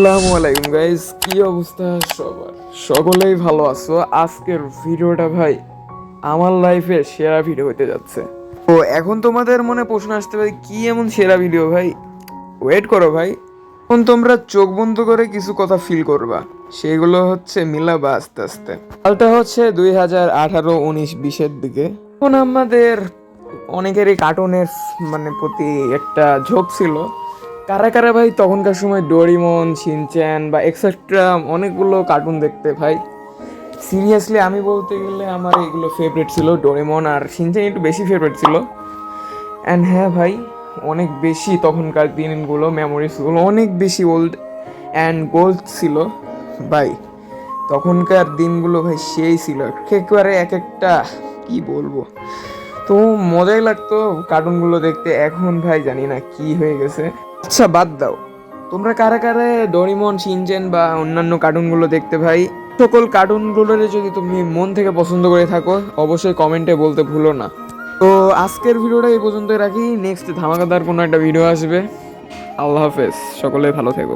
আসসালামু আলাইকুম গাইস, কি অবস্থা সবার? সকলেই ভালো আছো? আজকের ভিডিওটা ভাই আমার লাইফের সেরা ভিডিও হতে যাচ্ছে। তো এখন তোমাদের মনে প্রশ্ন আসতে পারে, কি এমন সেরা ভিডিও ভাই? ওয়েট করো ভাই, এখন তোমরা চোখ বন্ধ করে কিছু কথা ফিল করবা, সেগুলো হচ্ছে মিলাবা আস্তে আস্তে। সালটা হচ্ছে 2018-19-20-এর দিকে। এখন আমাদের অনেকেরই কার্টুনের প্রতি একটা ঝোঁক ছিল। কারা কারা ভাই তখনকার সময় ডোরিমন, শিনচ্যান বা এক্সেট্রা অনেকগুলো কার্টুন দেখতে ভাই? সিরিয়াসলি আমি বলতে গেলে আমার এগুলো ফেভারিট ছিল, ডোরেমন আর শিনচ্যান একটু বেশি ফেভারিট ছিল। অ্যান্ড হ্যাঁ ভাই, অনেক বেশি তখনকার দিনগুলো, মেমোরিজগুলো অনেক বেশি ওল্ড অ্যান্ড গোল্ড ছিল ভাই। তখনকার দিনগুলো ভাই সেই ছিল, একেবারে এক একটা কি বলবো। তো মজাই লাগতো কার্টুনগুলো দেখতে। এখন ভাই জানি না কি হয়ে গেছে। আচ্ছা বাদ দাও, তোমরা কারা কারা ডোরিমন, শিনচেন বা অন্যান্য কার্টুনগুলো দেখতে ভাই? সকল কার্টুনগুলোরে যদি তুমি মন থেকে পছন্দ করে থাকো, অবশ্যই কমেন্টে বলতে ভুলো না। তো আজকের ভিডিওটা এই পর্যন্তই রাখি, নেক্সট ধামাকাদার কোনো একটা ভিডিও আসবে। আল্লাহ হাফেজ, সকলে ভালো থেকো।